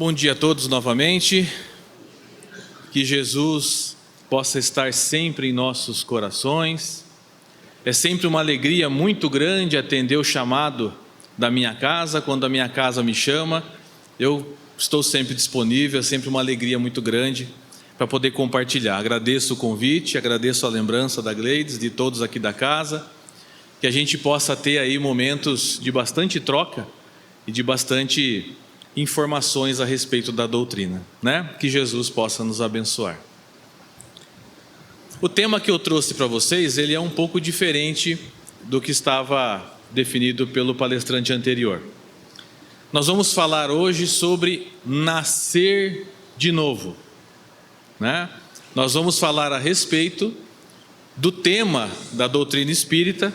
Bom dia a todos novamente, que Jesus possa estar sempre em nossos corações. É sempre uma alegria muito grande atender o chamado da minha casa. Quando a minha casa me chama, eu estou sempre disponível. É sempre uma alegria muito grande para poder compartilhar. Agradeço o convite, agradeço a lembrança da Gleides, de todos aqui da casa, que a gente possa ter aí momentos de bastante troca e de bastante informações a respeito da doutrina, né? Que Jesus possa nos abençoar. O tema que eu trouxe para vocês, ele é um pouco diferente do que estava definido pelo palestrante anterior. Nós vamos falar hoje sobre nascer de novo, né? Nós vamos falar a respeito do tema da doutrina espírita,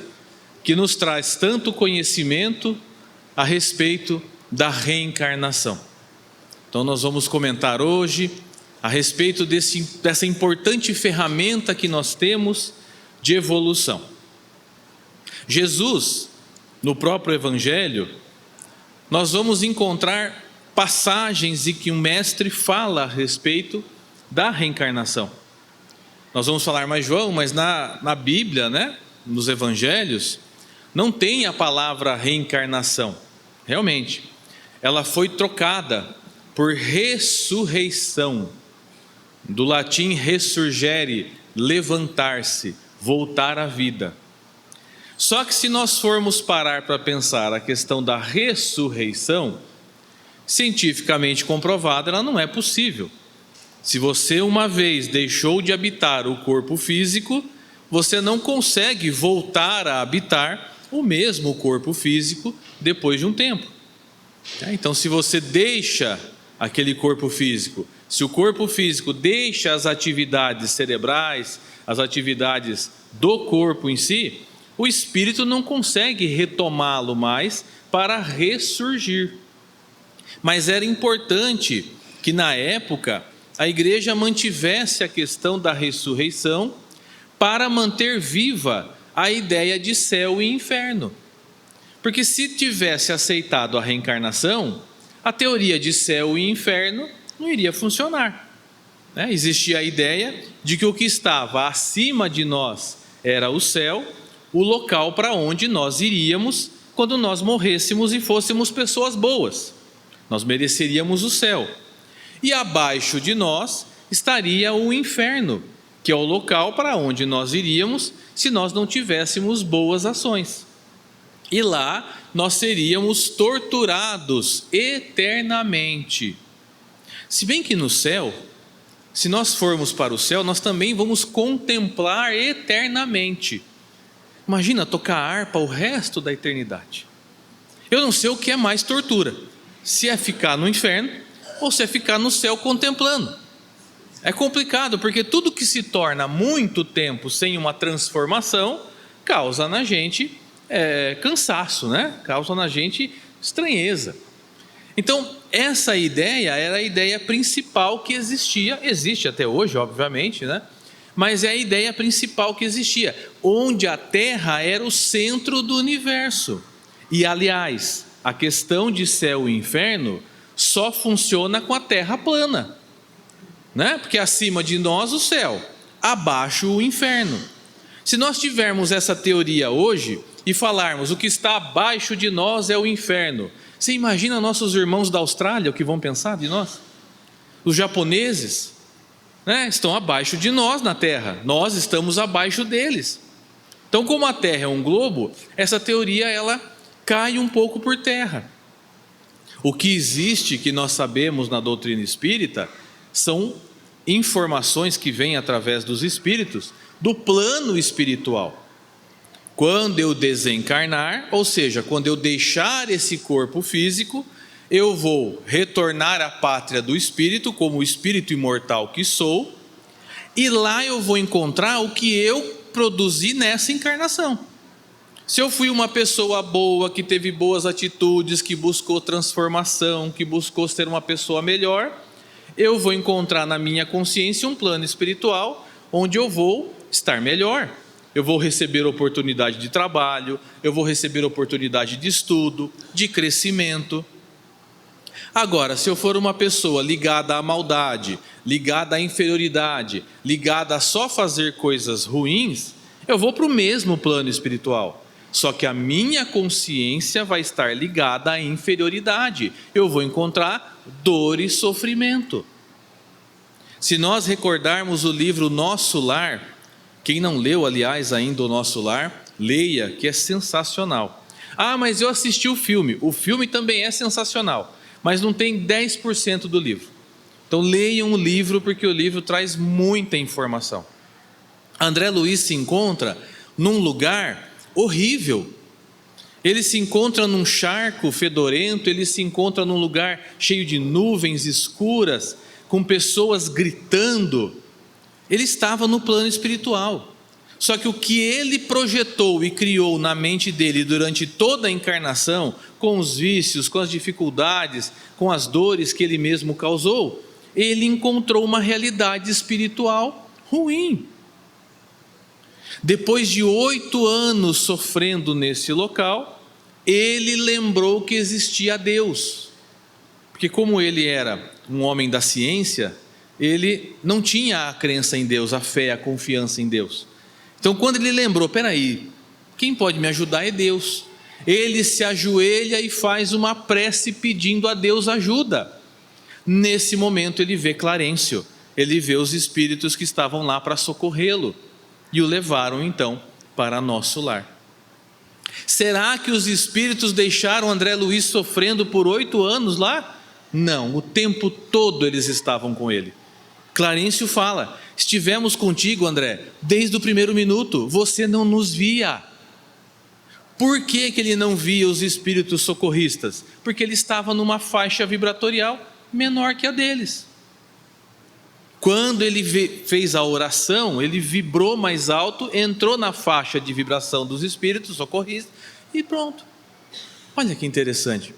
que nos traz tanto conhecimento a respeito da reencarnação. Então nós vamos comentar hoje a respeito dessa importante ferramenta que nós temos de evolução. Jesus, no próprio Evangelho, nós vamos encontrar passagens em que o Mestre fala a respeito da reencarnação. Nós vamos falar mais João, mas na Bíblia, né, nos Evangelhos, não tem a palavra reencarnação. Realmente, ela foi trocada por ressurreição, do latim resurgere, levantar-se, voltar à vida. Só que se nós formos parar para pensar a questão da ressurreição, cientificamente comprovada, ela não é possível. Se você uma vez deixou de habitar o corpo físico, você não consegue voltar a habitar o mesmo corpo físico depois de um tempo. Então, se você deixa aquele corpo físico, se o corpo físico deixa as atividades cerebrais, as atividades do corpo em si, o espírito não consegue retomá-lo mais para ressurgir. Mas era importante que na época a igreja mantivesse a questão da ressurreição para manter viva a ideia de céu e inferno. Porque se tivesse aceitado a reencarnação, a teoria de céu e inferno não iria funcionar, né? Existia a ideia de que o que estava acima de nós era o céu, o local para onde nós iríamos quando nós morrêssemos e fôssemos pessoas boas. Nós mereceríamos o céu. E abaixo de nós estaria o inferno, que é o local para onde nós iríamos se nós não tivéssemos boas ações. E lá nós seríamos torturados eternamente. Se bem que no céu, se nós formos para o céu, nós também vamos contemplar eternamente. Imagina tocar harpa o resto da eternidade. Eu não sei o que é mais tortura, se é ficar no inferno ou se é ficar no céu contemplando. É complicado, porque tudo que se torna muito tempo sem uma transformação, causa na gente cansaço, né? Causa na gente estranheza. Então, essa ideia era a ideia principal que existia, existe até hoje, obviamente, né? Mas é a ideia principal que existia, onde a Terra era o centro do universo. E, aliás, a questão de céu e inferno só funciona com a Terra plana, né? Porque acima de nós o céu, abaixo o inferno. Se nós tivermos essa teoria hoje e falarmos o que está abaixo de nós é o inferno, você imagina nossos irmãos da Austrália o que vão pensar de nós? Os japoneses, né, estão abaixo de nós na Terra, nós estamos abaixo deles. Então, como a Terra é um globo, essa teoria ela cai um pouco por terra. O que existe, que nós sabemos na doutrina espírita, são informações que vêm através dos espíritos do plano espiritual. Quando eu desencarnar, ou seja, quando eu deixar esse corpo físico, eu vou retornar à pátria do espírito, como o espírito imortal que sou, e lá eu vou encontrar o que eu produzi nessa encarnação. Se eu fui uma pessoa boa, que teve boas atitudes, que buscou transformação, que buscou ser uma pessoa melhor, eu vou encontrar na minha consciência um plano espiritual, onde eu vou estar melhor. Eu vou receber oportunidade de trabalho, eu vou receber oportunidade de estudo, de crescimento. Agora, se eu for uma pessoa ligada à maldade, ligada à inferioridade, ligada a só fazer coisas ruins, eu vou para o mesmo plano espiritual. Só que a minha consciência vai estar ligada à inferioridade. Eu vou encontrar dor e sofrimento. Se nós recordarmos o livro Nosso Lar, quem não leu, aliás, ainda o Nosso Lar, leia, que é sensacional. Ah, mas eu assisti o filme também é sensacional, mas não tem 10% do livro. Então leiam o livro, porque o livro traz muita informação. André Luiz se encontra num lugar horrível. Ele se encontra num charco fedorento, ele se encontra num lugar cheio de nuvens escuras, com pessoas gritando. Ele estava no plano espiritual. Só que o que ele projetou e criou na mente dele durante toda a encarnação, com os vícios, com as dificuldades, com as dores que ele mesmo causou, ele encontrou uma realidade espiritual ruim. Depois de 8 anos sofrendo nesse local, ele lembrou que existia Deus. Porque como ele era um homem da ciência, ele não tinha a crença em Deus, a fé, a confiança em Deus. Então quando ele lembrou, peraí, quem pode me ajudar é Deus. Ele se ajoelha e faz uma prece pedindo a Deus ajuda. Nesse momento ele vê Clarencio, ele vê os espíritos que estavam lá para socorrê-lo e o levaram então para Nosso Lar. Será que os espíritos deixaram André Luiz sofrendo por 8 anos lá? Não, o tempo todo eles estavam com ele. Clarencio fala: estivemos contigo, André, desde o primeiro minuto, você não nos via. Por que ele não via os espíritos socorristas? Porque ele estava numa faixa vibratorial menor que a deles. Quando ele fez a oração, ele vibrou mais alto, entrou na faixa de vibração dos espíritos socorristas e pronto. Olha que interessante.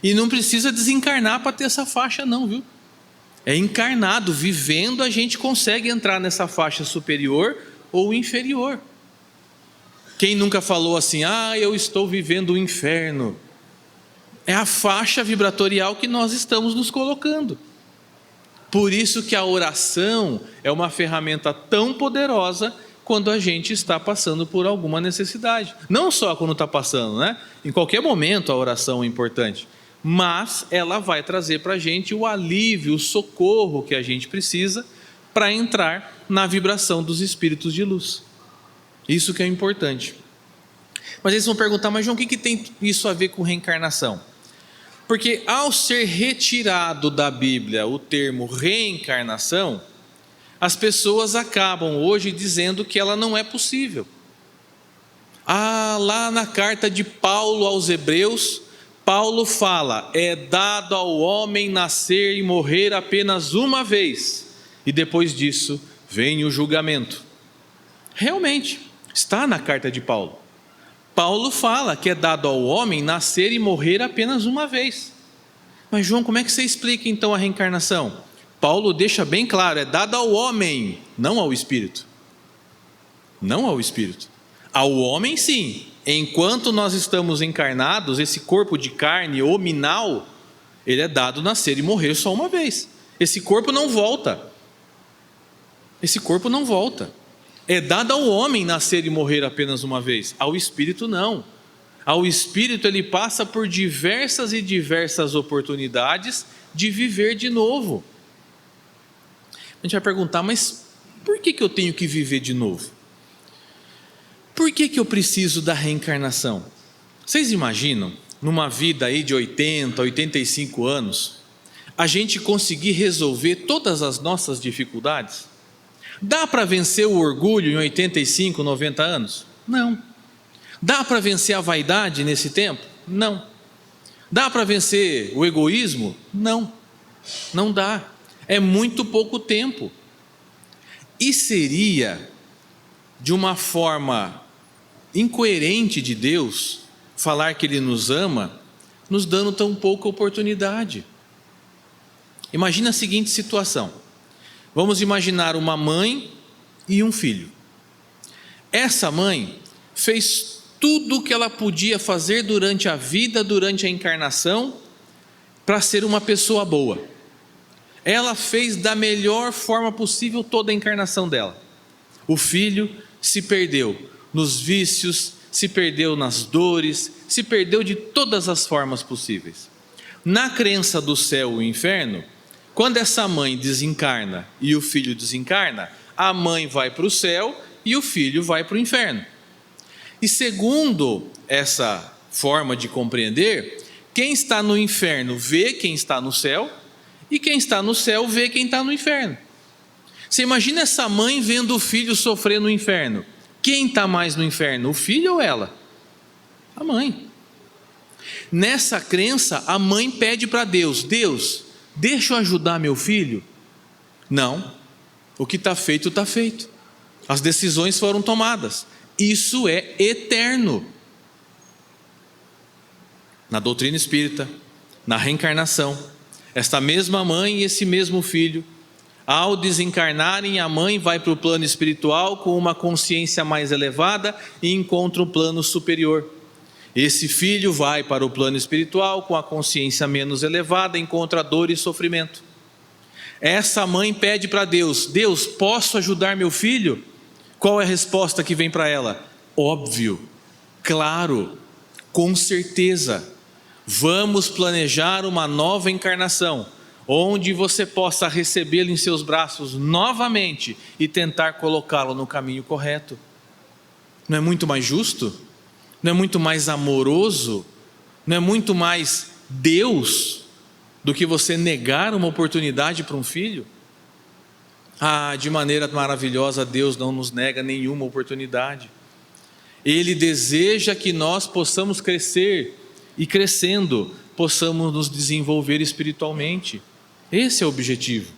E não precisa desencarnar para ter essa faixa não, viu? É encarnado, vivendo, a gente consegue entrar nessa faixa superior ou inferior. Quem nunca falou assim, eu estou vivendo o inferno? É a faixa vibratorial que nós estamos nos colocando. Por isso que a oração é uma ferramenta tão poderosa quando a gente está passando por alguma necessidade. Não só quando está passando, né? Em qualquer momento a oração é importante. Mas ela vai trazer para a gente o alívio, o socorro que a gente precisa para entrar na vibração dos espíritos de luz. Isso que é importante. Mas eles vão perguntar, mas João, o que tem isso a ver com reencarnação? Porque ao ser retirado da Bíblia o termo reencarnação, as pessoas acabam hoje dizendo que ela não é possível. Lá na carta de Paulo aos Hebreus, Paulo fala, é dado ao homem nascer e morrer apenas uma vez, e depois disso vem o julgamento. Realmente, está na carta de Paulo. Paulo fala que é dado ao homem nascer e morrer apenas uma vez. Mas João, como é que você explica então a reencarnação? Paulo deixa bem claro, é dado ao homem, não ao espírito. Não ao espírito. Ao homem sim. Enquanto nós estamos encarnados, esse corpo de carne hominal, ele é dado nascer e morrer só uma vez. Esse corpo não volta. Esse corpo não volta. É dado ao homem nascer e morrer apenas uma vez. Ao espírito não. Ao espírito ele passa por diversas e diversas oportunidades de viver de novo. A gente vai perguntar, mas por que eu tenho que viver de novo? Por que eu preciso da reencarnação? Vocês imaginam, numa vida aí de 80, 85 anos, a gente conseguir resolver todas as nossas dificuldades? Dá para vencer o orgulho em 85, 90 anos? Não. Dá para vencer a vaidade nesse tempo? Não. Dá para vencer o egoísmo? Não. Não dá. É muito pouco tempo. E seria de uma forma incoerente de Deus falar que Ele nos ama, nos dando tão pouca oportunidade. Imagina a seguinte situação. Vamos imaginar uma mãe e um filho. Essa mãe fez tudo o que ela podia fazer durante a vida, durante a encarnação, para ser uma pessoa boa. Ela fez da melhor forma possível toda a encarnação dela. O filho se perdeu nos vícios, se perdeu nas dores, se perdeu de todas as formas possíveis. Na crença do céu e inferno, quando essa mãe desencarna e o filho desencarna, a mãe vai para o céu e o filho vai para o inferno. E segundo essa forma de compreender, quem está no inferno vê quem está no céu, e quem está no céu vê quem está no inferno. Você imagina essa mãe vendo o filho sofrer no inferno. Quem está mais no inferno, o filho ou ela? A mãe. Nessa crença, a mãe pede para Deus: Deus, deixa eu ajudar meu filho? Não, o que está feito, está feito. As decisões foram tomadas. Isso é eterno. Na doutrina espírita, na reencarnação, esta mesma mãe e esse mesmo filho, ao desencarnarem, a mãe vai para o plano espiritual com uma consciência mais elevada e encontra um plano superior. Esse filho vai para o plano espiritual com a consciência menos elevada, encontra dor e sofrimento. Essa mãe pede para Deus: Deus, posso ajudar meu filho? Qual é a resposta que vem para ela? Óbvio, claro, com certeza. Vamos planejar uma nova encarnação, onde você possa recebê-lo em seus braços novamente e tentar colocá-lo no caminho correto. Não é muito mais justo? Não é muito mais amoroso? Não é muito mais Deus do que você negar uma oportunidade para um filho? De maneira maravilhosa, Deus não nos nega nenhuma oportunidade. Ele deseja que nós possamos crescer e, crescendo, possamos nos desenvolver espiritualmente. Esse é o objetivo.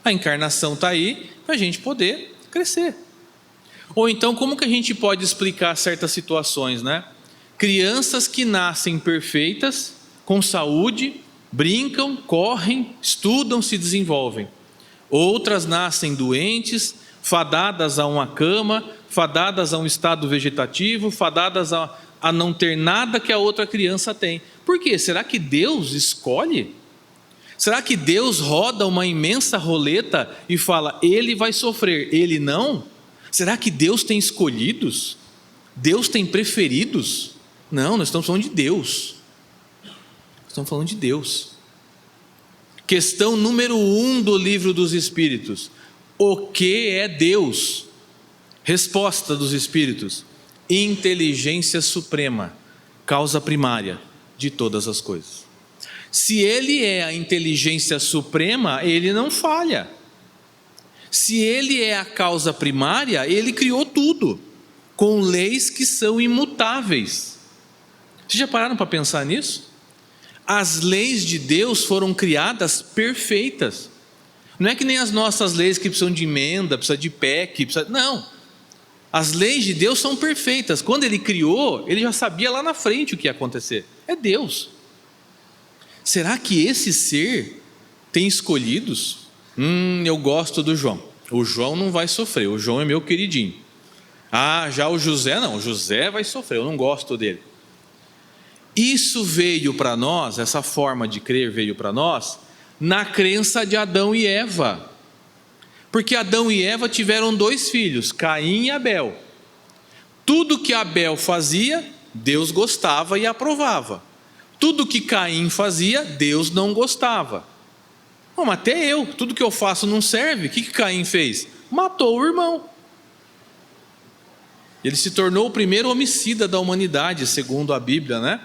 A encarnação está aí para a gente poder crescer. Ou então, como que a gente pode explicar certas situações, né? Crianças que nascem perfeitas, com saúde, brincam, correm, estudam, se desenvolvem. Outras nascem doentes, fadadas a uma cama, fadadas a um estado vegetativo, fadadas a não ter nada que a outra criança tem. Por quê? Será que Deus escolhe? Será que Deus roda uma imensa roleta e fala, ele vai sofrer, ele não? Será que Deus tem escolhidos? Deus tem preferidos? Não, nós estamos falando de Deus. Estamos falando de Deus. Questão número 1 do Livro dos Espíritos: o que é Deus? Resposta dos Espíritos: inteligência suprema, causa primária de todas as coisas. Se ele é a inteligência suprema, ele não falha. Se ele é a causa primária, ele criou tudo, com leis que são imutáveis. Vocês já pararam para pensar nisso? As leis de Deus foram criadas perfeitas. Não é que nem as nossas leis que precisam de emenda, precisa de PEC, não. As leis de Deus são perfeitas. Quando ele criou, ele já sabia lá na frente o que ia acontecer. É Deus. Será que esse ser tem escolhidos? Eu gosto do João. O João não vai sofrer, o João é meu queridinho. Já o José não, o José vai sofrer, eu não gosto dele. Isso veio para nós, essa forma de crer veio para nós, na crença de Adão e Eva. Porque Adão e Eva tiveram 2 filhos, Caim e Abel. Tudo que Abel fazia, Deus gostava e aprovava. Tudo que Caim fazia, Deus não gostava. Mas até eu, tudo que eu faço não serve. O que Caim fez? Matou o irmão. Ele se tornou o primeiro homicida da humanidade, segundo a Bíblia, né?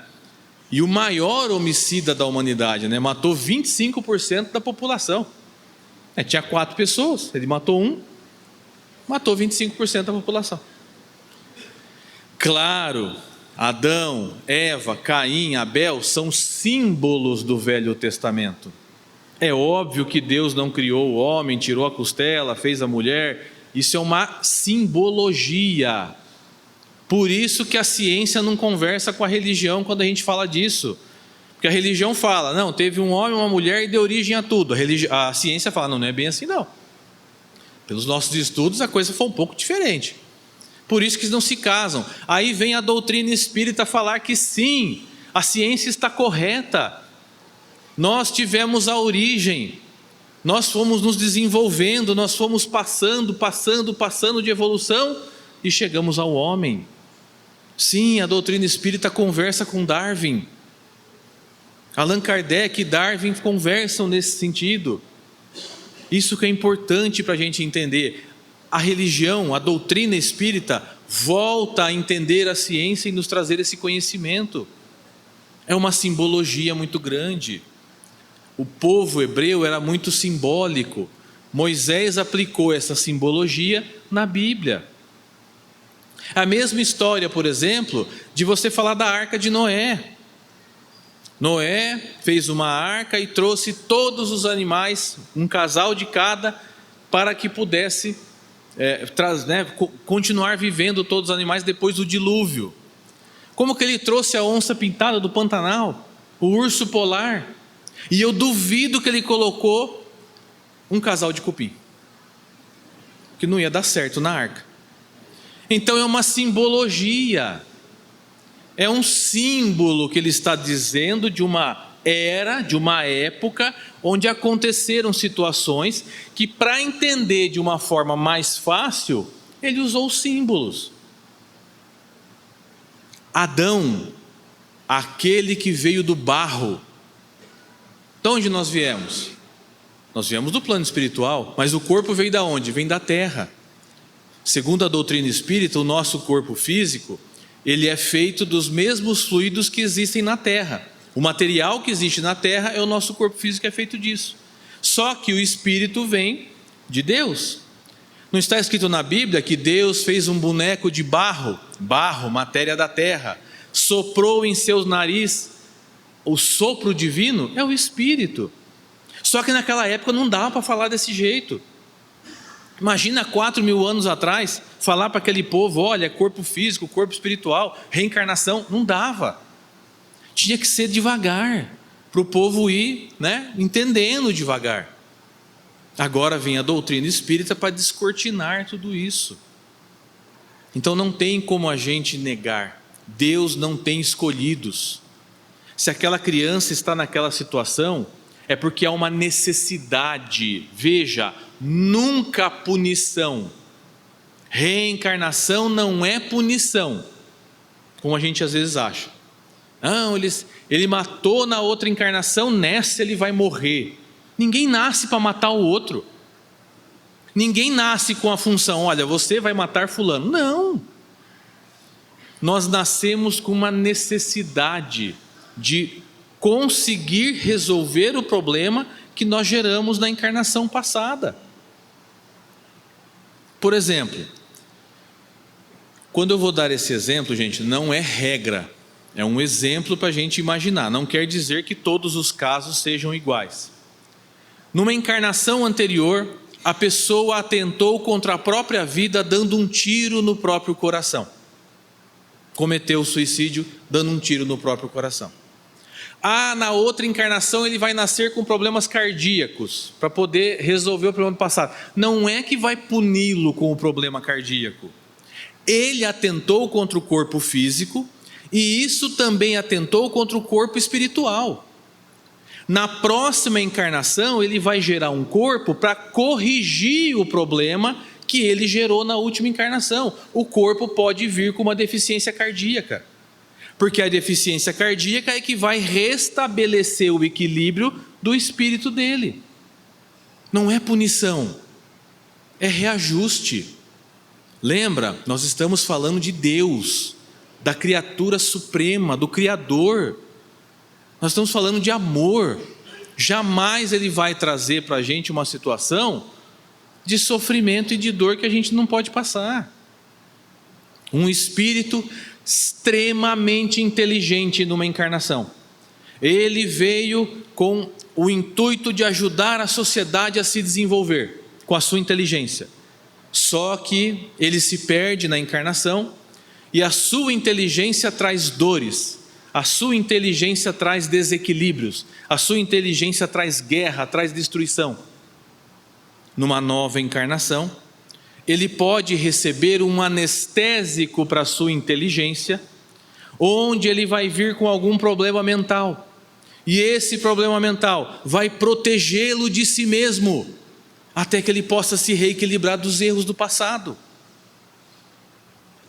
E o maior homicida da humanidade, né? Matou 25% da população. Tinha 4 pessoas, ele matou 1, matou 25% da população. Claro, Adão, Eva, Caim, Abel são símbolos do Velho Testamento. É óbvio que Deus não criou o homem, tirou a costela, fez a mulher. Isso é uma simbologia. Por isso que a ciência não conversa com a religião quando a gente fala disso. Porque a religião fala, não, teve um homem, uma mulher e deu origem a tudo. A ciência fala, não é bem assim não. Pelos nossos estudos a coisa foi um pouco diferente. Por isso que não se casam. Aí vem a doutrina espírita falar que sim, a ciência está correta. Nós tivemos a origem, nós fomos nos desenvolvendo, nós fomos passando de evolução e chegamos ao homem. Sim, a doutrina espírita conversa com Darwin. Allan Kardec e Darwin conversam nesse sentido. Isso que é importante para a gente entender. A religião, a doutrina espírita, volta a entender a ciência e nos trazer esse conhecimento. É uma simbologia muito grande. O povo hebreu era muito simbólico. Moisés aplicou essa simbologia na Bíblia. A mesma história, por exemplo, de você falar da arca de Noé. Noé fez uma arca e trouxe todos os animais, um casal de cada, para que pudesse continuar vivendo todos os animais depois do dilúvio. Como que ele trouxe a onça pintada do Pantanal, o urso polar, e eu duvido que ele colocou um casal de cupim, que não ia dar certo na arca. Então é uma simbologia, é um símbolo que ele está dizendo de uma era, de uma época, onde aconteceram situações que, para entender de uma forma mais fácil, ele usou símbolos. Adão, aquele que veio do barro. De onde nós viemos? Nós viemos do plano espiritual, mas o corpo veio da onde? Vem da terra. Segundo a doutrina espírita, o nosso corpo físico, ele é feito dos mesmos fluidos que existem na terra. O material que existe na terra é o nosso corpo físico, é feito disso. Só que o espírito vem de Deus. Não está escrito na Bíblia que Deus fez um boneco de barro, matéria da terra, soprou em seu nariz, o sopro divino é o espírito. Só que naquela época não dava para falar desse jeito. Imagina 4.000 anos atrás, falar para aquele povo, olha, corpo físico, corpo espiritual, reencarnação, não dava. Tinha que ser devagar, para o povo ir entendendo devagar. Agora vem a doutrina espírita para descortinar tudo isso. Então não tem como a gente negar, Deus não tem escolhidos. Se aquela criança está naquela situação, é porque há uma necessidade. Veja, nunca punição. Reencarnação não é punição, como a gente às vezes acha. Não, ele matou na outra encarnação, nessa ele vai morrer. Ninguém nasce para matar o outro. Ninguém nasce com a função, olha, você vai matar fulano. Não. Nós nascemos com uma necessidade de conseguir resolver o problema que nós geramos na encarnação passada. Por exemplo, quando eu vou dar esse exemplo, gente, não é regra, é um exemplo para a gente imaginar, não quer dizer que todos os casos sejam iguais. Numa encarnação anterior, a pessoa atentou contra a própria vida dando um tiro no próprio coração. Cometeu o suicídio dando um tiro no próprio coração. Na outra encarnação ele vai nascer com problemas cardíacos, para poder resolver o problema passado. Não é que vai puni-lo com o problema cardíaco. Ele atentou contra o corpo físico, e isso também atentou contra o corpo espiritual. Na próxima encarnação ele vai gerar um corpo para corrigir o problema que ele gerou na última encarnação. O corpo pode vir com uma deficiência cardíaca, porque a deficiência cardíaca é que vai restabelecer o equilíbrio do espírito dele. Não é punição, é reajuste. Lembra, nós estamos falando de Deus, da criatura suprema, do Criador. Nós estamos falando de amor. Jamais ele vai trazer para a gente uma situação de sofrimento e de dor que a gente não pode passar. Um espírito extremamente inteligente numa encarnação. Ele veio com o intuito de ajudar a sociedade a se desenvolver com a sua inteligência. Só que ele se perde na encarnação e a sua inteligência traz dores, a sua inteligência traz desequilíbrios, a sua inteligência traz guerra, traz destruição. Numa nova encarnação, ele pode receber um anestésico para a sua inteligência, onde ele vai vir com algum problema mental. E esse problema mental vai protegê-lo de si mesmo, até que ele possa se reequilibrar dos erros do passado.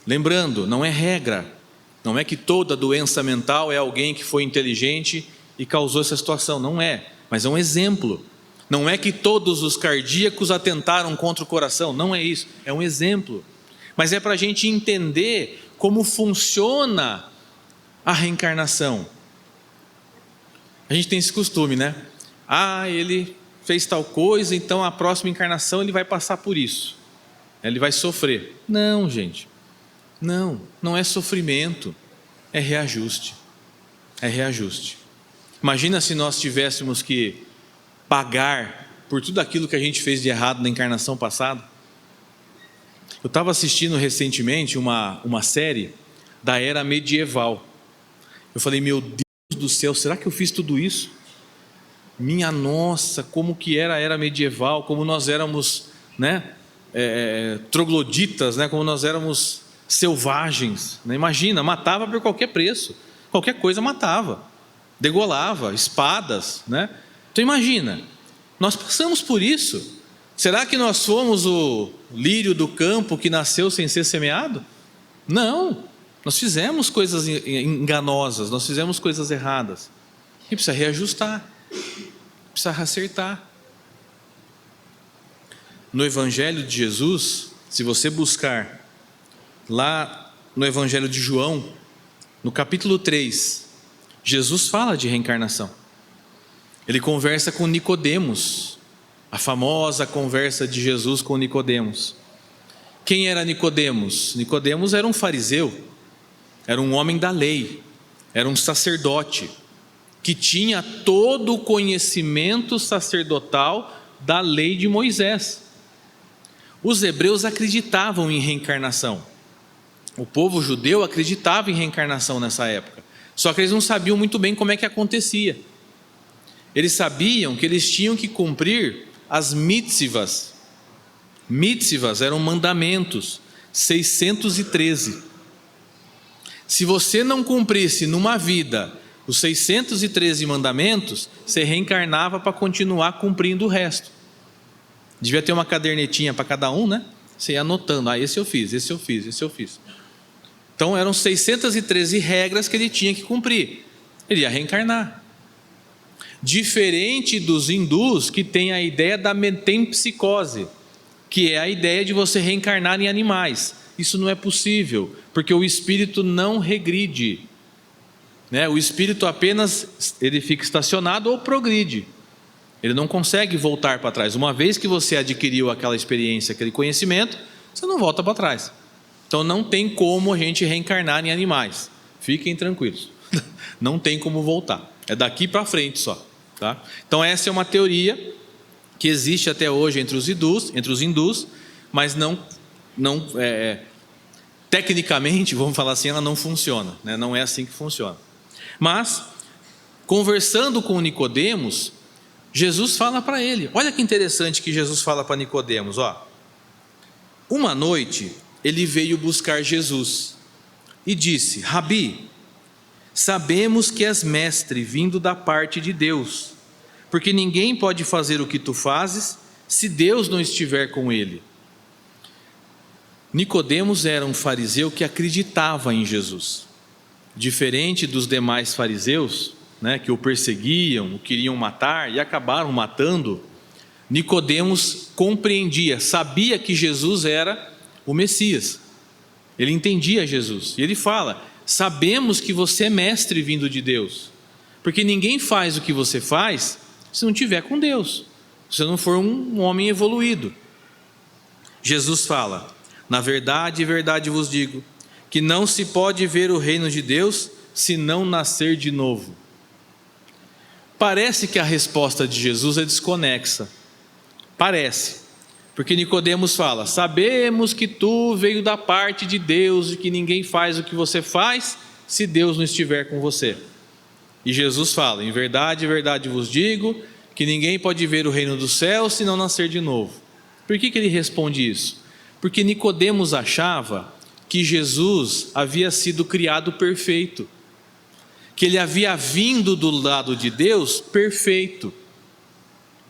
Lembrando, não é regra, não é que toda doença mental é alguém que foi inteligente e causou essa situação, não é, mas é um exemplo. Não é que todos os cardíacos atentaram contra o coração, não é isso, é um exemplo. Mas é para a gente entender como funciona a reencarnação. A gente tem esse costume, né? Ele fez tal coisa, então a próxima encarnação ele vai passar por isso. Ele vai sofrer. Não, gente. Não é sofrimento, é reajuste. É reajuste. Imagina se nós tivéssemos que pagar por tudo aquilo que a gente fez de errado na encarnação passada. Eu estava assistindo recentemente uma série da era medieval. Eu falei, meu Deus do céu, será que eu fiz tudo isso? Minha nossa, como que era a era medieval, como nós éramos, né, trogloditas, né, como nós éramos selvagens, né? Imagina, matava por qualquer preço, qualquer coisa matava, degolava, espadas, né? Então imagina, nós passamos por isso. Será que nós fomos o lírio do campo que nasceu sem ser semeado? Não, nós fizemos coisas enganosas, nós fizemos coisas erradas, e precisa reajustar, precisa acertar. No Evangelho de Jesus, se você buscar lá no Evangelho de João, no capítulo 3, Jesus fala de reencarnação. Ele conversa com Nicodemos, a famosa conversa de Jesus com Nicodemos. Quem era Nicodemos? Nicodemos era um fariseu, era um homem da lei, era um sacerdote, que tinha todo o conhecimento sacerdotal da lei de Moisés. Os hebreus acreditavam em reencarnação. O povo judeu acreditava em reencarnação nessa época. Só que eles não sabiam muito bem como é que acontecia. Eles sabiam que eles tinham que cumprir as mitzvahs. Mitzvahs eram mandamentos, 613. Se você não cumprisse numa vida os 613 mandamentos, você reencarnava para continuar cumprindo o resto. Devia ter uma cadernetinha para cada um, né? Você ia anotando, esse eu fiz, esse eu fiz, esse eu fiz. Então eram 613 regras que ele tinha que cumprir. Ele ia reencarnar. Diferente dos hindus, que tem a ideia da metempsicose, que é a ideia de você reencarnar em animais. Isso não é possível, porque o espírito não regride, né? O espírito apenas ele fica estacionado ou progride. Ele não consegue voltar para trás. Uma vez que você adquiriu aquela experiência, aquele conhecimento, você não volta para trás. Então não tem como a gente reencarnar em animais. Fiquem tranquilos. Não tem como voltar. É daqui para frente só. Tá? Então essa é uma teoria que existe até hoje entre os hindus, mas tecnicamente, vamos falar assim, ela não funciona, né? Não é assim que funciona. Mas, conversando com Nicodemos, Jesus fala para ele, olha que interessante que Jesus fala para Nicodemos, ó. Uma noite, ele veio buscar Jesus e disse, Rabi, sabemos que és mestre vindo da parte de Deus, porque ninguém pode fazer o que tu fazes se Deus não estiver com ele. Nicodemos era um fariseu que acreditava em Jesus. Diferente dos demais fariseus, né, que o perseguiam, o queriam matar e acabaram matando, Nicodemos compreendia, sabia que Jesus era o Messias. Ele entendia Jesus. E ele fala, sabemos que você é mestre vindo de Deus, porque ninguém faz o que você faz se não estiver com Deus, se você não for um homem evoluído. Jesus fala, na verdade, verdade vos digo, que não se pode ver o reino de Deus se não nascer de novo. Parece que a resposta de Jesus é desconexa. Parece. Porque Nicodemos fala, sabemos que tu veio da parte de Deus e que ninguém faz o que você faz se Deus não estiver com você. E Jesus fala, em verdade, verdade vos digo, que ninguém pode ver o reino dos céus se não nascer de novo. Por que ele responde isso? Porque Nicodemos achava que Jesus havia sido criado perfeito, que ele havia vindo do lado de Deus perfeito.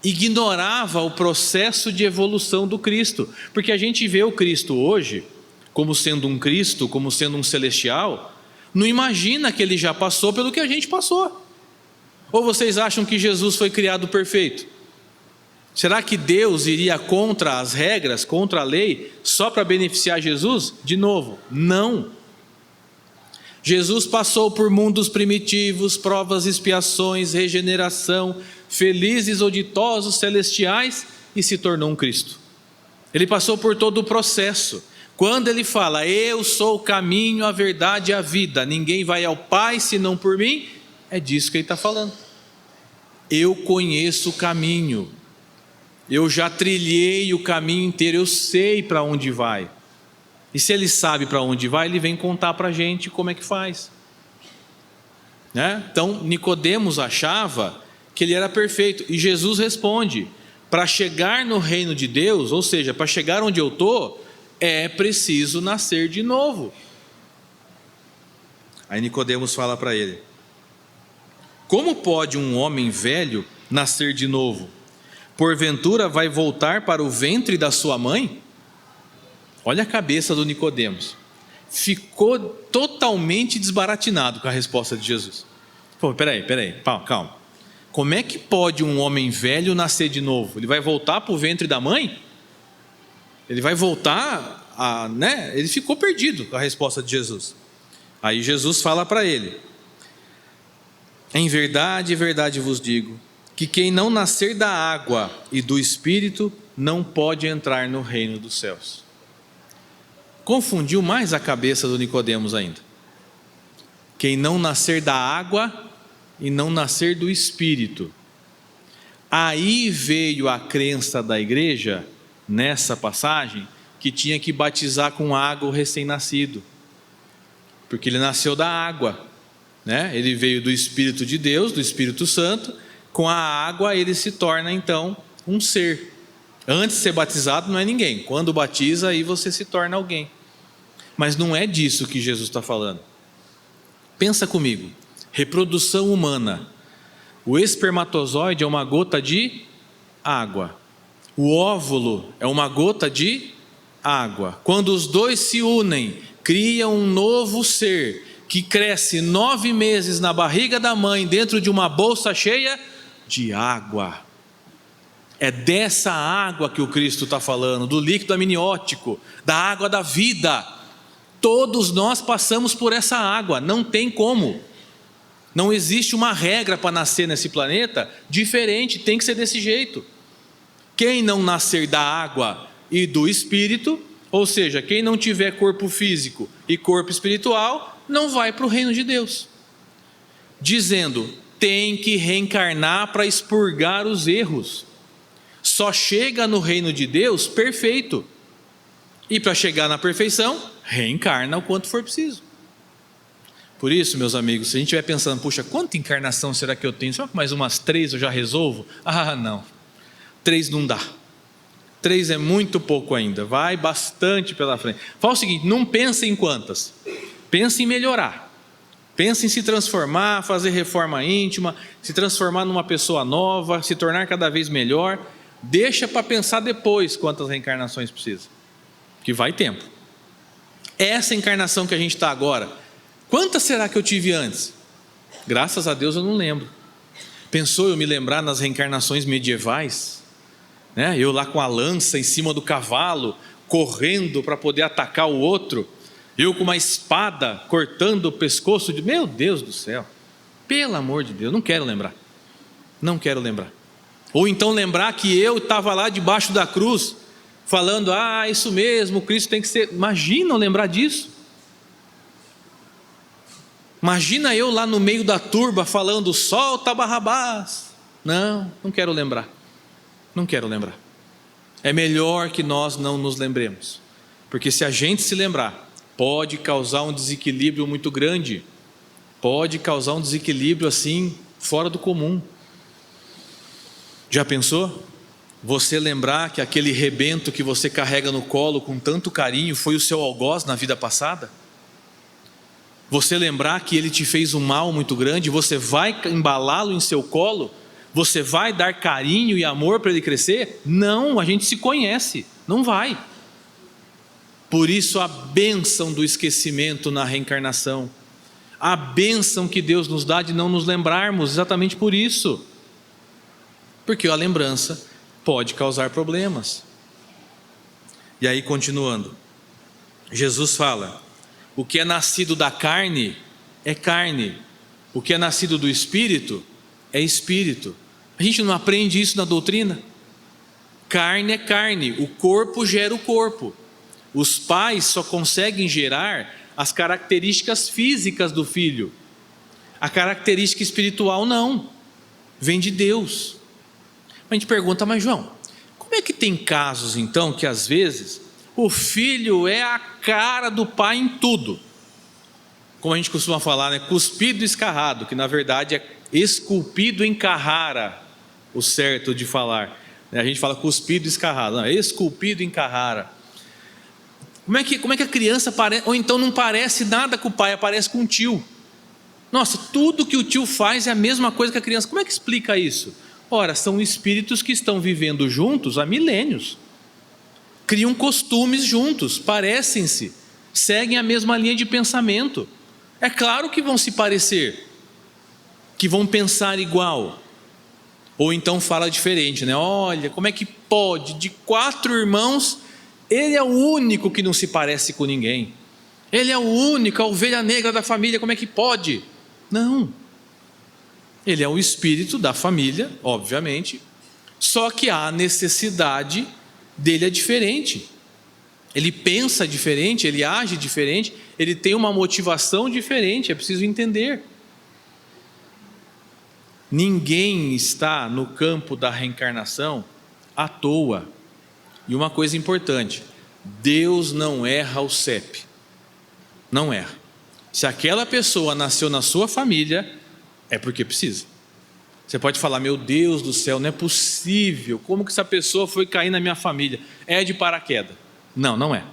Ignorava o processo de evolução do Cristo, porque a gente vê o Cristo hoje como sendo um Cristo, como sendo um celestial, não imagina que ele já passou pelo que a gente passou. Ou vocês acham que Jesus foi criado perfeito? Será que Deus iria contra as regras, contra a lei, só para beneficiar Jesus? De novo, não. Jesus passou por mundos primitivos, provas, expiações, regeneração, felizes ou ditosos, celestiais, e se tornou um Cristo. Ele passou por todo o processo. Quando ele fala, eu sou o caminho, a verdade e a vida, ninguém vai ao Pai senão por mim, é disso que ele está falando. Eu conheço o caminho, eu já trilhei o caminho inteiro, eu sei para onde vai. E se ele sabe para onde vai, ele vem contar para a gente como é que faz. Né? Então, Nicodemos achava que ele era perfeito. E Jesus responde, para chegar no reino de Deus, ou seja, para chegar onde eu estou, é preciso nascer de novo. Aí Nicodemos fala para ele, como pode um homem velho nascer de novo? Porventura vai voltar para o ventre da sua mãe? Olha a cabeça do Nicodemos. Ficou totalmente desbaratinado com a resposta de Jesus. Pô, peraí, calma. Como é que pode um homem velho nascer de novo? Ele vai voltar para o ventre da mãe? Ele vai voltar a... né? Ele ficou perdido com a resposta de Jesus. Aí Jesus fala para ele, em verdade vos digo, que quem não nascer da água e do Espírito não pode entrar no reino dos céus. Confundiu mais a cabeça do Nicodemos ainda. Quem não nascer da água e não nascer do Espírito. Aí veio a crença da igreja, nessa passagem, que tinha que batizar com água o recém-nascido. Porque ele nasceu da água, né? Ele veio do Espírito de Deus, do Espírito Santo. Com a água ele se torna então um ser. Antes de ser batizado não é ninguém. Quando batiza, aí você se torna alguém. Mas não é disso que Jesus está falando. Pensa comigo. Reprodução humana. O espermatozoide é uma gota de água. O óvulo é uma gota de água. Quando os dois se unem, criam um novo ser que cresce 9 meses na barriga da mãe, dentro de uma bolsa cheia de água. É dessa água que o Cristo está falando, do líquido amniótico, da água da vida. Todos nós passamos por essa água, não tem como. Não existe uma regra para nascer nesse planeta diferente, tem que ser desse jeito. Quem não nascer da água e do Espírito, ou seja, quem não tiver corpo físico e corpo espiritual, não vai para o reino de Deus. Dizendo, tem que reencarnar para expurgar os erros. Só chega no reino de Deus perfeito. E para chegar na perfeição, reencarna o quanto for preciso. Por isso, meus amigos, se a gente estiver pensando, puxa, quanta encarnação será que eu tenho? Só que mais umas 3 eu já resolvo? Ah, não. 3 não dá. 3 é muito pouco ainda. Vai bastante pela frente. Fala o seguinte, não pensa em quantas. Pensa em melhorar. Pensa em se transformar, fazer reforma íntima, se transformar numa pessoa nova, se tornar cada vez melhor. Deixa para pensar depois quantas reencarnações precisa. Que vai tempo. Essa encarnação que a gente está agora, quantas será que eu tive antes? Graças a Deus eu não lembro. Pensou eu me lembrar nas reencarnações medievais? Né? Eu lá com a lança em cima do cavalo, correndo para poder atacar o outro. Eu com uma espada cortando o pescoço de... Meu Deus do céu. Pelo amor de Deus, não quero lembrar. Não quero lembrar. Ou então lembrar que eu estava lá debaixo da cruz, falando, isso mesmo, Cristo tem que ser... Imagina eu lembrar disso. Imagina eu lá no meio da turba falando, solta Barrabás. Não quero lembrar. Não quero lembrar. É melhor que nós não nos lembremos. Porque se a gente se lembrar, pode causar um desequilíbrio muito grande. Pode causar um desequilíbrio assim, fora do comum. Já pensou? Você lembrar que aquele rebento que você carrega no colo com tanto carinho foi o seu algoz na vida passada? você lembrar que ele te fez um mal muito grande, você vai embalá-lo em seu colo? Você vai dar carinho e amor para ele crescer? Não, a gente se conhece, não vai. Por isso a bênção do esquecimento na reencarnação, a bênção que Deus nos dá de não nos lembrarmos, exatamente por isso. Porque a lembrança pode causar problemas. E aí, continuando, Jesus fala: o que é nascido da carne é carne, o que é nascido do espírito é espírito. A gente não aprende isso na doutrina? Carne é carne, o corpo gera o corpo. Os pais só conseguem gerar as características físicas do filho, a característica espiritual não, vem de Deus. A gente pergunta: mas João, como é que tem casos então que às vezes o filho é a cara do pai em tudo? Como a gente costuma falar, né? Cuspido e escarrado, que na verdade é esculpido em Carrara, o certo de falar. A gente fala cuspido e escarrado, não, esculpido em Carrara. Como é que a criança parece, ou então não parece nada com o pai, aparece com o tio? Nossa, tudo que o tio faz é a mesma coisa que a criança. Como é que explica isso? Ora, são espíritos que estão vivendo juntos há milênios, criam costumes juntos, parecem-se, seguem a mesma linha de pensamento. É claro que vão se parecer, que vão pensar igual. Ou então fala diferente, né? Olha, como é que pode, de 4 irmãos, ele é o único que não se parece com ninguém. Ele é o único, a ovelha negra da família, como é que pode? Não. Ele é o espírito da família, obviamente, só que a necessidade dele é diferente. Ele pensa diferente, ele age diferente, ele tem uma motivação diferente, é preciso entender. Ninguém está no campo da reencarnação à toa. E uma coisa importante: Deus não erra o CEP, não erra. Se aquela pessoa nasceu na sua família, é porque precisa. Você pode falar: meu Deus do céu, não é possível, como que essa pessoa foi cair na minha família? É de paraquedas. Não, não é.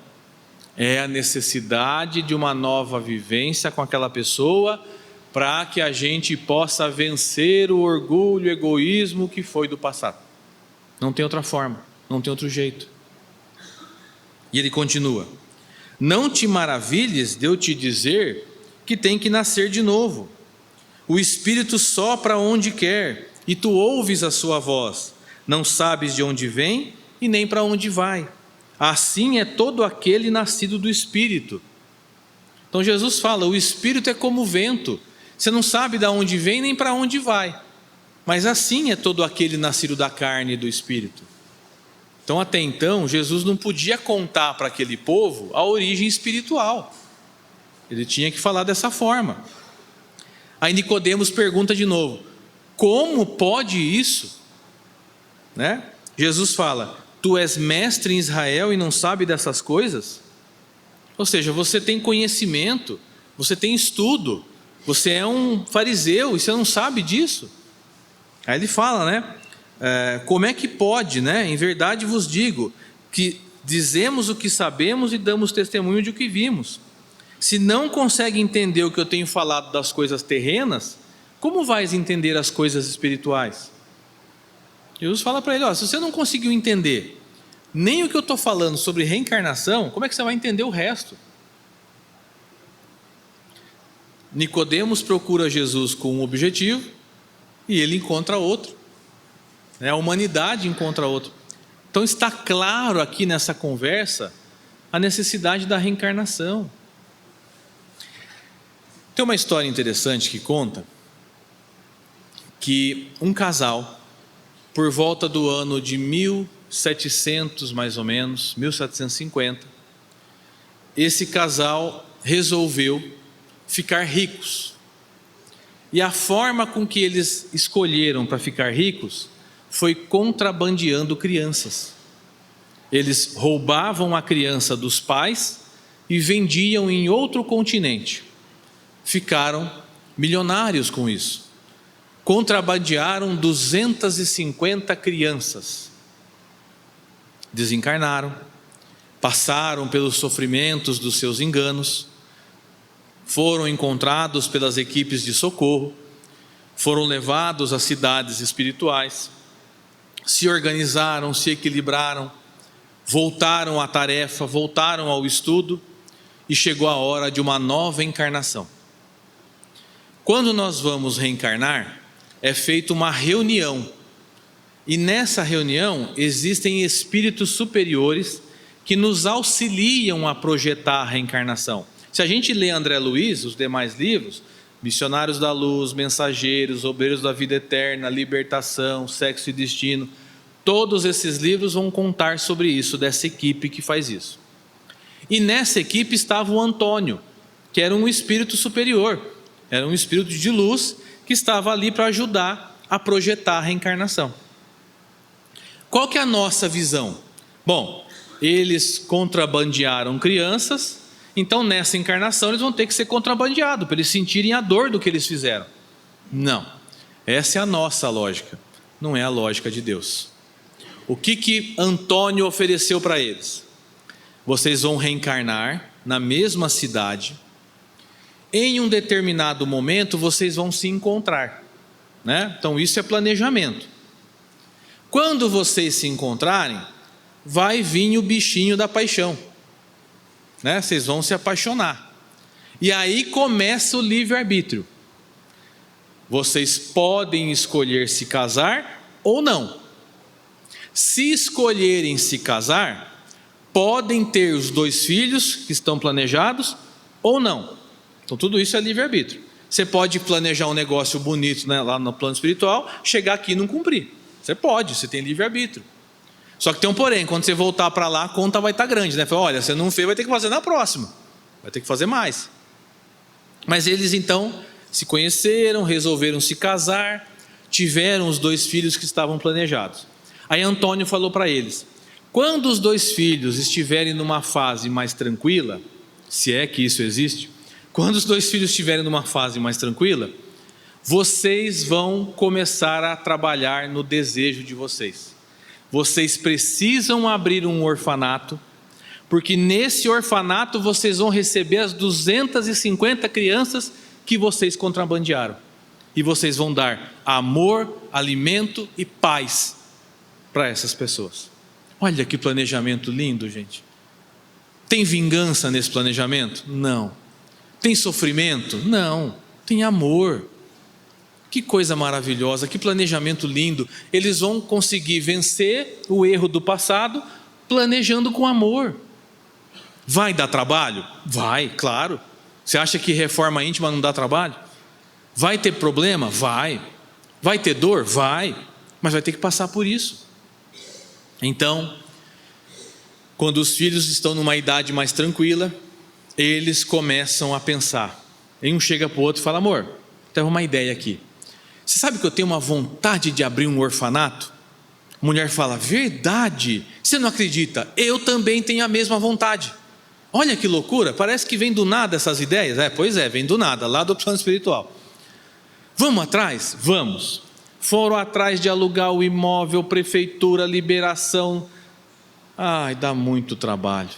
É a necessidade de uma nova vivência com aquela pessoa, para que a gente possa vencer o orgulho, o egoísmo que foi do passado. Não tem outra forma, não tem outro jeito. E ele continua: não te maravilhes de eu te dizer que tem que nascer de novo. O Espírito sopra onde quer, e tu ouves a sua voz. Não sabes de onde vem e nem para onde vai. Assim é todo aquele nascido do Espírito. Então Jesus fala: o Espírito é como o vento. Você não sabe de onde vem nem para onde vai. Mas assim é todo aquele nascido da carne e do Espírito. Então, até então, Jesus não podia contar para aquele povo a origem espiritual. Ele tinha que falar dessa forma. Aí Nicodemos pergunta de novo: como pode isso? Né? Jesus fala: tu és mestre em Israel e não sabe dessas coisas? Ou seja, você tem conhecimento, você tem estudo, você é um fariseu e você não sabe disso? Aí ele fala, né? Como é que pode, né? Em verdade vos digo que dizemos o que sabemos e damos testemunho de o que vimos. Se não consegue entender o que eu tenho falado das coisas terrenas, como vais entender as coisas espirituais? Jesus fala para ele: se você não conseguiu entender nem o que eu estou falando sobre reencarnação, como é que você vai entender o resto? Nicodemos procura Jesus com um objetivo e ele encontra outro. A humanidade encontra outro. Então está claro aqui nessa conversa a necessidade da reencarnação. Tem uma história interessante que conta que um casal, por volta do ano de 1700 mais ou menos, 1750, esse casal resolveu ficar ricos. E a forma com que eles escolheram para ficar ricos foi contrabandeando crianças. Eles roubavam a criança dos pais e vendiam em outro continente. Ficaram milionários com isso. Contrabandearam 250 crianças. Desencarnaram, passaram pelos sofrimentos dos seus enganos, foram encontrados pelas equipes de socorro, foram levados às cidades espirituais, se organizaram, se equilibraram, voltaram à tarefa, voltaram ao estudo e chegou a hora de uma nova encarnação. Quando nós vamos reencarnar, é feita uma reunião. E nessa reunião existem espíritos superiores que nos auxiliam a projetar a reencarnação. Se a gente lê André Luiz, os demais livros, Missionários da Luz, Mensageiros, Obreiros da Vida Eterna, Libertação, Sexo e Destino, todos esses livros vão contar sobre isso, dessa equipe que faz isso. E nessa equipe estava o Antônio, que era um espírito superior, era um espírito de luz que estava ali para ajudar a projetar a reencarnação. Qual que é a nossa visão? Bom, eles contrabandearam crianças, então nessa encarnação eles vão ter que ser contrabandeados, para eles sentirem a dor do que eles fizeram. Não, essa é a nossa lógica, não é a lógica de Deus. O que Antônio ofereceu para eles? Vocês vão reencarnar na mesma cidade, em um determinado momento vocês vão se encontrar, né? Então isso é planejamento. Quando vocês se encontrarem, vai vir o bichinho da paixão, né? Vocês vão se apaixonar, e aí começa o livre-arbítrio. Vocês podem escolher se casar ou não. Se escolherem se casar, podem ter os 2 filhos que estão planejados ou não. Então tudo isso é livre-arbítrio. Você pode planejar um negócio bonito, né, lá no plano espiritual, chegar aqui e não cumprir. Você pode, você tem livre-arbítrio. Só que tem um porém, quando você voltar para lá, a conta vai estar grande, né? Fala, olha, você não fez, vai ter que fazer na próxima. Vai ter que fazer mais. Mas eles então se conheceram, resolveram se casar, tiveram os 2 filhos que estavam planejados. Aí Antônio falou para eles: quando os 2 filhos estiverem numa fase mais tranquila, se é que isso existe, quando os 2 filhos estiverem numa fase mais tranquila, vocês vão começar a trabalhar no desejo de vocês. Vocês precisam abrir um orfanato, porque nesse orfanato vocês vão receber as 250 crianças que vocês contrabandearam. E vocês vão dar amor, alimento e paz para essas pessoas. Olha que planejamento lindo, gente. Tem vingança nesse planejamento? Não. Tem sofrimento? Não. Tem amor. Que coisa maravilhosa, que planejamento lindo. Eles vão conseguir vencer o erro do passado planejando com amor. Vai dar trabalho? Vai, claro. Você acha que reforma íntima não dá trabalho? Vai ter problema? Vai. Vai ter dor? Vai. Mas vai ter que passar por isso. Então, quando os filhos estão numa idade mais tranquila, eles começam a pensar. E um chega para o outro e fala: amor, teve uma ideia aqui. Você sabe que eu tenho uma vontade de abrir um orfanato? A mulher fala: verdade? Você não acredita? Eu também tenho a mesma vontade. Olha que loucura, parece que vem do nada essas ideias. Pois é, vem do nada, lá do plano espiritual. Vamos atrás? Vamos. Foram atrás de alugar o imóvel, prefeitura, liberação. Ai, dá muito trabalho.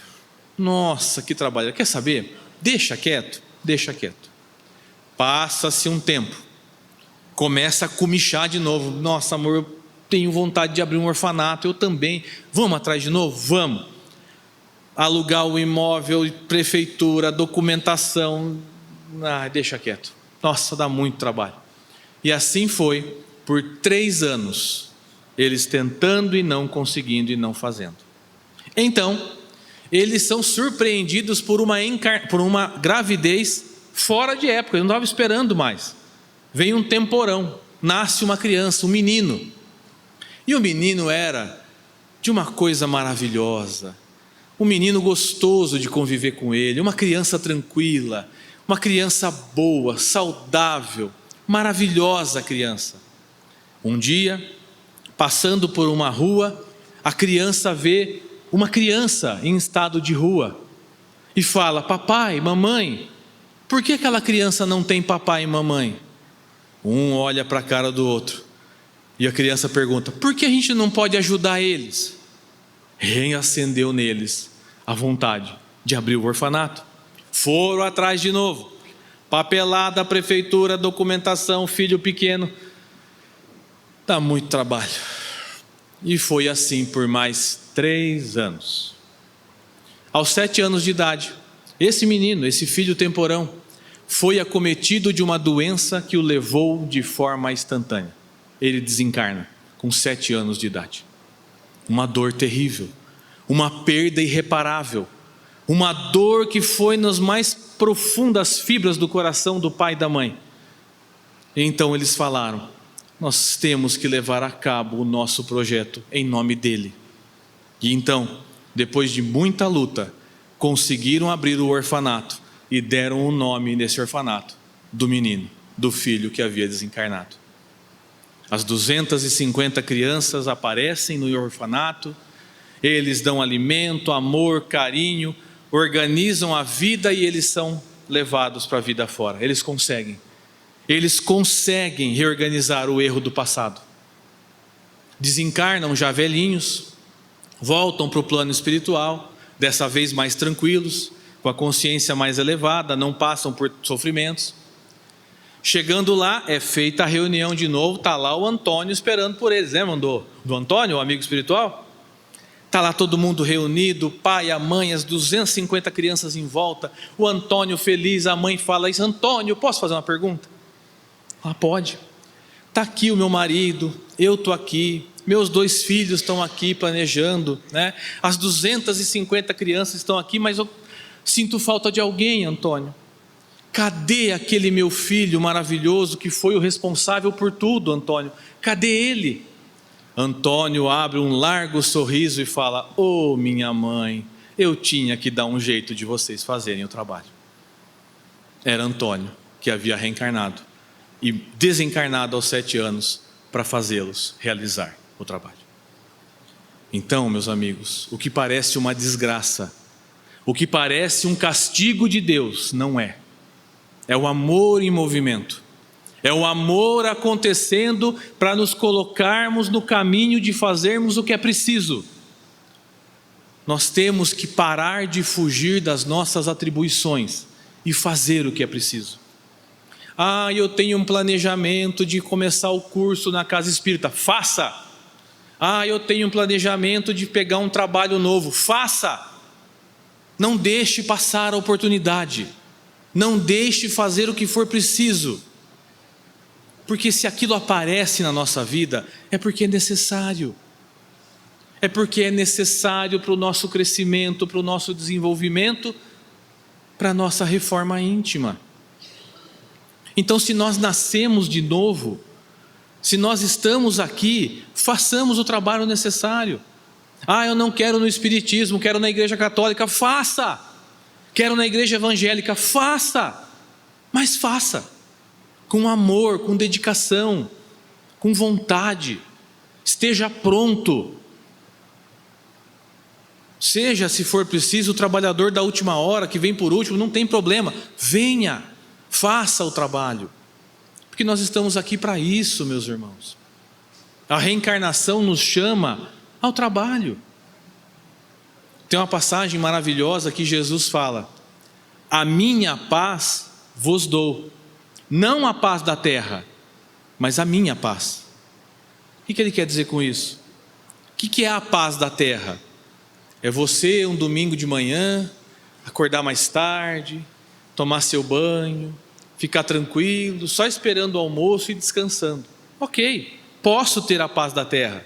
Nossa, que trabalho. Quer saber? Deixa quieto, deixa quieto. Passa-se um tempo. Começa a comichar de novo. Nossa, amor, eu tenho vontade de abrir um orfanato, eu também. Vamos atrás de novo? Vamos. Alugar o imóvel, prefeitura, documentação. Deixa quieto. Nossa, dá muito trabalho. E assim foi por 3 anos. Eles tentando e não conseguindo e não fazendo. Então, eles são surpreendidos por uma gravidez fora de época. Eles não estavam esperando mais. Vem um temporão, nasce uma criança, um menino. E o menino era de uma coisa maravilhosa, um menino gostoso de conviver com ele, uma criança tranquila, uma criança boa, saudável, maravilhosa criança. Um dia, passando por uma rua, a criança vê uma criança em estado de rua e fala: papai, mamãe, por que aquela criança não tem papai e mamãe? Um olha para a cara do outro e a criança pergunta: por que a gente não pode ajudar eles? Reacendeu neles a vontade de abrir o orfanato. Foram atrás de novo. papelada, prefeitura, documentação, filho pequeno. Dá muito trabalho. E foi assim por mais 3 anos. Aos 7 anos de idade, esse menino, esse filho temporão, foi acometido de uma doença que o levou de forma instantânea. Ele desencarna com 7 anos de idade. Uma dor terrível, uma perda irreparável, uma dor que foi nas mais profundas fibras do coração do pai e da mãe. E então eles falaram: nós temos que levar a cabo o nosso projeto em nome dele. E então, depois de muita luta, conseguiram abrir o orfanato e deram o nome nesse orfanato do menino, do filho que havia desencarnado. As 250 crianças aparecem no orfanato, eles dão alimento, amor, carinho, organizam a vida e eles são levados para a vida fora. Eles conseguem reorganizar o erro do passado. Desencarnam já velhinhos, voltam para o plano espiritual, dessa vez mais tranquilos, com a consciência mais elevada, não passam por sofrimentos. Chegando lá, é feita a reunião de novo, está lá o Antônio esperando por eles. Lembram do Antônio, o amigo espiritual? Está lá todo mundo reunido, o pai, a mãe, as 250 crianças em volta, o Antônio feliz, a mãe fala isso: Antônio, posso fazer uma pergunta? Ah, pode. Está aqui o meu marido, eu estou aqui, meus 2 filhos estão aqui planejando, né? As 250 crianças estão aqui, mas eu sinto falta de alguém, Antônio. Cadê aquele meu filho maravilhoso que foi o responsável por tudo, Antônio? Cadê ele? Antônio abre um largo sorriso e fala: oh, minha mãe, eu tinha que dar um jeito de vocês fazerem o trabalho. Era Antônio que havia reencarnado e desencarnado aos 7 anos para fazê-los realizar o trabalho. Então, meus amigos, o que parece uma desgraça, o que parece um castigo de Deus, não é. É o amor em movimento. É o amor acontecendo para nos colocarmos no caminho de fazermos o que é preciso. Nós temos que parar de fugir das nossas atribuições e fazer o que é preciso. Ah, eu tenho um planejamento de começar o curso na casa espírita. Faça! Ah, eu tenho um planejamento de pegar um trabalho novo. Faça! Não deixe passar a oportunidade. Não deixe fazer o que for preciso. Porque se aquilo aparece na nossa vida, é porque é necessário. É porque é necessário para o nosso crescimento, para o nosso desenvolvimento, para a nossa reforma íntima. Então, se nós nascemos de novo, se nós estamos aqui, façamos o trabalho necessário. Ah, eu não quero no espiritismo, quero na igreja católica. Faça! Quero na igreja evangélica. Faça! Mas faça com amor, com dedicação, com vontade. Esteja pronto. Seja, se for preciso, o trabalhador da última hora, que vem por último, não tem problema. Venha, faça o trabalho. Porque nós estamos aqui para isso, meus irmãos. A reencarnação nos chama ao trabalho. Tem uma passagem maravilhosa que Jesus fala: a minha paz vos dou, não a paz da terra, mas a minha paz. O que ele quer dizer com isso? O que é a paz da terra? É você um domingo de manhã, acordar mais tarde, tomar seu banho, ficar tranquilo, só esperando o almoço e descansando. Ok, posso ter a paz da terra,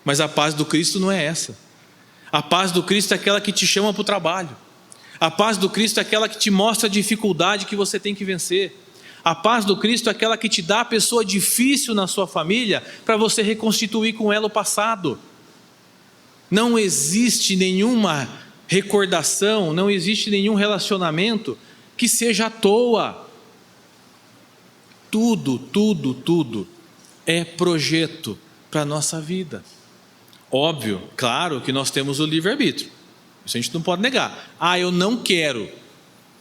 mas a paz do Cristo não é essa. A paz do Cristo é aquela que te chama para o trabalho. A paz do Cristo é aquela que te mostra a dificuldade que você tem que vencer. A paz do Cristo é aquela que te dá a pessoa difícil na sua família para você reconstituir com ela o passado. Não existe nenhuma recordação, não existe nenhum relacionamento que seja à toa. Tudo é projeto para a nossa vida. Óbvio, claro que nós temos o livre-arbítrio. Isso a gente não pode negar. Ah, eu não quero.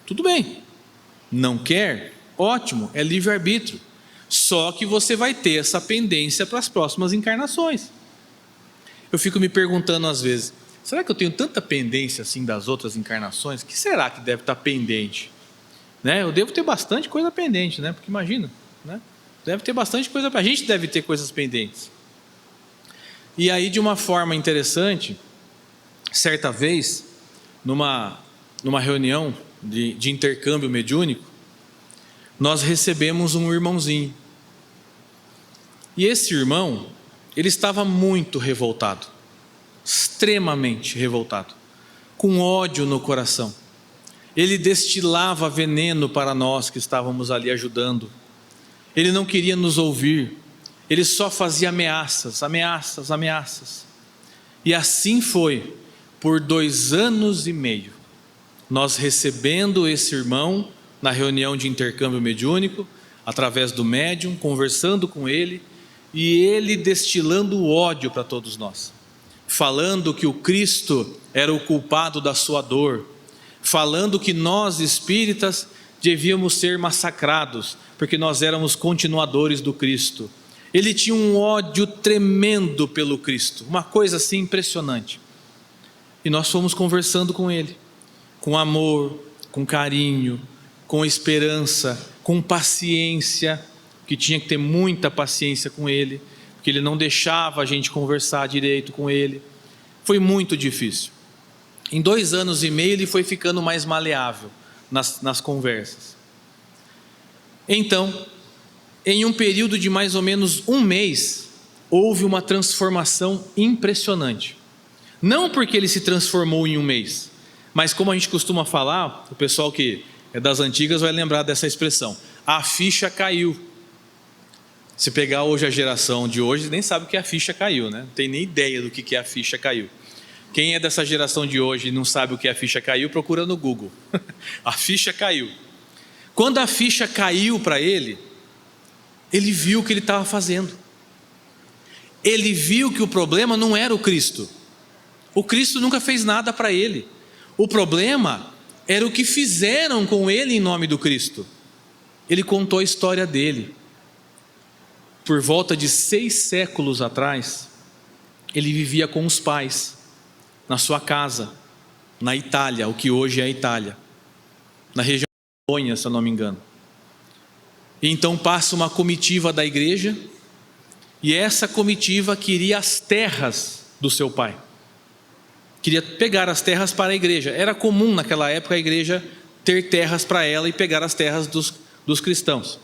Tudo bem. Não quer? Ótimo, é livre-arbítrio. Só que você vai ter essa pendência para as próximas encarnações. Eu fico me perguntando às vezes, será que eu tenho tanta pendência assim das outras encarnações? O que será que deve estar pendente? né? Eu devo ter bastante coisa pendente, né? Porque imagina, né? Deve ter bastante coisa, a gente deve ter coisas pendentes. E aí, de uma forma interessante, certa vez, numa reunião de intercâmbio mediúnico, nós recebemos um irmãozinho. E esse irmão, ele estava muito revoltado, extremamente revoltado, com ódio no coração. Ele destilava veneno para nós que estávamos ali ajudando. Ele não queria nos ouvir. Ele só fazia ameaças, ameaças, ameaças. E assim foi por 2 anos e meio. Nós recebendo esse irmão na reunião de intercâmbio mediúnico, através do médium, conversando com ele, e ele destilando ódio para todos nós, falando que o Cristo era o culpado da sua dor, falando que nós espíritas devíamos ser massacrados, porque nós éramos continuadores do Cristo. Ele tinha um ódio tremendo pelo Cristo, uma coisa assim impressionante. E nós fomos conversando com ele, com amor, com carinho, com esperança, com paciência, que tinha que ter muita paciência com ele, porque ele não deixava a gente conversar direito com ele. Foi muito difícil. Em 2 anos e meio ele foi ficando mais maleável nas conversas. Então, em um período de mais ou menos 1 mês, houve uma transformação impressionante. Não porque ele se transformou em 1 mês, mas como a gente costuma falar, o pessoal que é das antigas vai lembrar dessa expressão: a ficha caiu. Se pegar hoje a geração de hoje, nem sabe o que a ficha caiu, né? Não tem nem ideia do que a ficha caiu. Quem é dessa geração de hoje e não sabe o que a ficha caiu, procura no Google. A ficha caiu. Quando a ficha caiu para ele viu o que ele estava fazendo. Ele viu que o problema não era o Cristo. O Cristo nunca fez nada para ele. O problema era o que fizeram com ele em nome do Cristo. Ele contou a história dele. Por volta de 6 séculos atrás, ele vivia com os pais, na sua casa, na Itália, o que hoje é a Itália, na região de Bolonha, se eu não me engano. E então passa uma comitiva da igreja, e essa comitiva queria as terras do seu pai. Queria pegar as terras para a igreja. Era comum naquela época a igreja ter terras para ela e pegar as terras dos cristãos.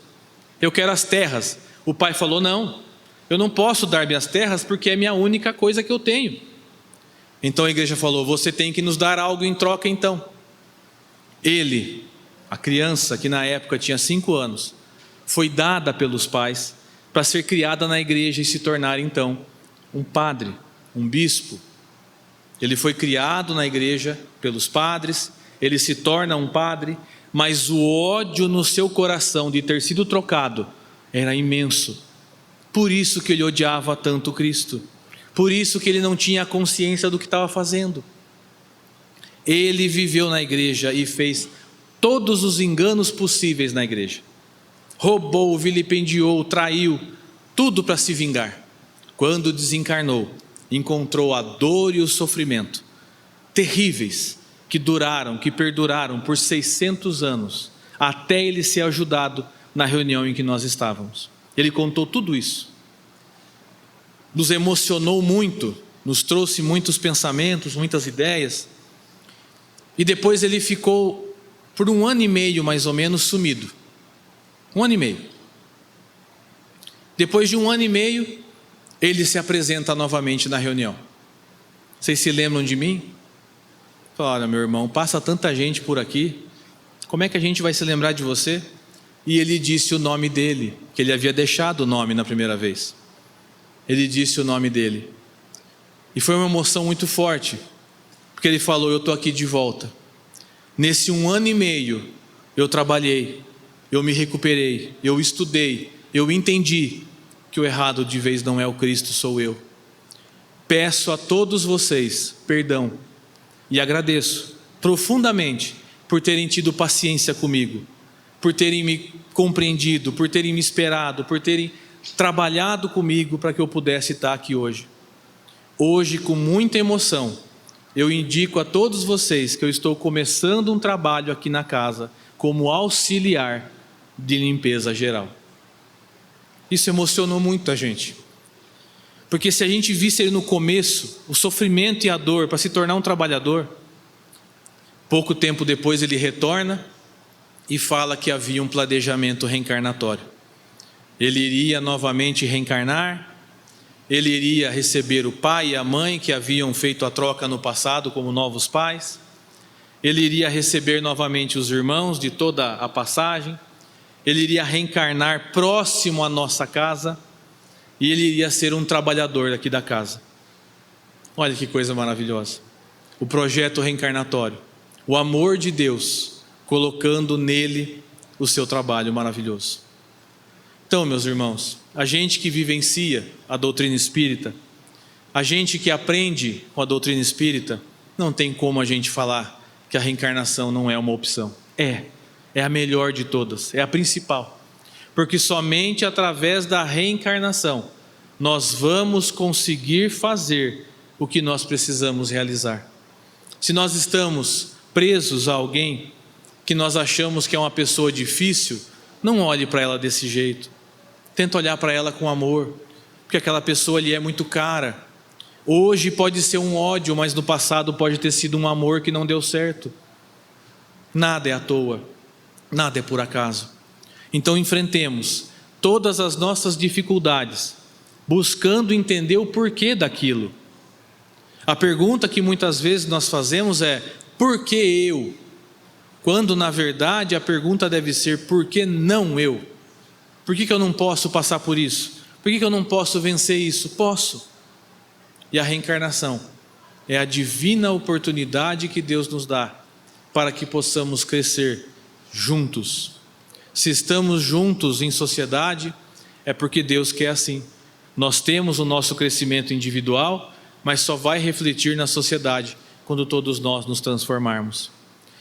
Eu quero as terras. O pai falou: não, eu não posso dar minhas terras porque é a minha única coisa que eu tenho. Então a igreja falou: você tem que nos dar algo em troca então. Ele, a criança que na época tinha 5 anos, foi dada pelos pais para ser criada na igreja e se tornar então um padre, um bispo. Ele foi criado na igreja pelos padres, ele se torna um padre, mas o ódio no seu coração de ter sido trocado era imenso. Por isso que ele odiava tanto Cristo, por isso que ele não tinha consciência do que estava fazendo. Ele viveu na igreja e fez todos os enganos possíveis na igreja. Roubou, vilipendiou, traiu, tudo para se vingar. Quando desencarnou, encontrou a dor e o sofrimento terríveis que duraram, que perduraram por 600 anos, até ele ser ajudado na reunião em que nós estávamos. Ele contou tudo isso. Nos emocionou muito, nos trouxe muitos pensamentos, muitas ideias. E depois ele ficou por 1 ano e meio mais ou menos sumido. 1 ano e meio. Depois de 1 ano e meio, ele se apresenta novamente na reunião. Vocês se lembram de mim? Fala: olha, meu irmão, passa tanta gente por aqui, como é que a gente vai se lembrar de você? E ele disse o nome dele, que ele havia deixado o nome na primeira vez. Ele disse o nome dele. E foi uma emoção muito forte, porque ele falou: eu estou aqui de volta. Nesse 1 ano e meio, eu trabalhei, eu me recuperei, eu estudei, eu entendi que o errado de vez não é o Cristo, sou eu. Peço a todos vocês perdão e agradeço profundamente por terem tido paciência comigo, por terem me compreendido, por terem me esperado, por terem trabalhado comigo para que eu pudesse estar aqui hoje. Hoje, com muita emoção, eu indico a todos vocês que eu estou começando um trabalho aqui na casa como auxiliar de limpeza geral. Isso emocionou muito a gente. Porque se a gente visse ele no começo, o sofrimento e a dor para se tornar um trabalhador, pouco tempo depois ele retorna e fala que havia um planejamento reencarnatório. Ele iria novamente reencarnar, ele iria receber o pai e a mãe que haviam feito a troca no passado como novos pais, ele iria receber novamente os irmãos de toda a passagem, ele iria reencarnar próximo à nossa casa e ele iria ser um trabalhador aqui da casa. Olha que coisa maravilhosa. O projeto reencarnatório, o amor de Deus colocando nele o seu trabalho maravilhoso. Então, meus irmãos, a gente que vivencia a doutrina espírita, a gente que aprende com a doutrina espírita, não tem como a gente falar que a reencarnação não é uma opção. É a melhor de todas, é a principal. Porque somente através da reencarnação nós vamos conseguir fazer o que nós precisamos realizar. Se nós estamos presos a alguém que nós achamos que é uma pessoa difícil, não olhe para ela desse jeito. Tenta olhar para ela com amor, porque aquela pessoa ali é muito cara. Hoje pode ser um ódio, mas no passado pode ter sido um amor que não deu certo. Nada é à toa, nada é por acaso. Então enfrentemos todas as nossas dificuldades, buscando entender o porquê daquilo. A pergunta que muitas vezes nós fazemos é: por que eu? Quando na verdade a pergunta deve ser: por que não eu? Por que eu não posso passar por isso? Por que eu não posso vencer isso? Posso. E a reencarnação é a divina oportunidade que Deus nos dá para que possamos crescer juntos. Se estamos juntos em sociedade, é porque Deus quer assim. Nós temos o nosso crescimento individual, mas só vai refletir na sociedade quando todos nós nos transformarmos.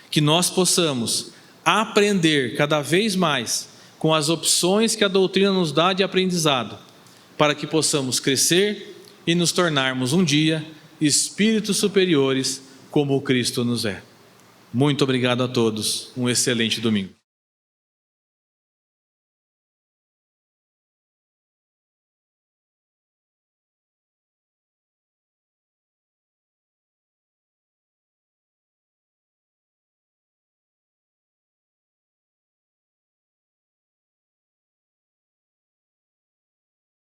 Que nós possamos aprender cada vez mais com as opções que a doutrina nos dá de aprendizado, para que possamos crescer e nos tornarmos um dia espíritos superiores como o Cristo nos é. Muito obrigado a todos, um excelente domingo.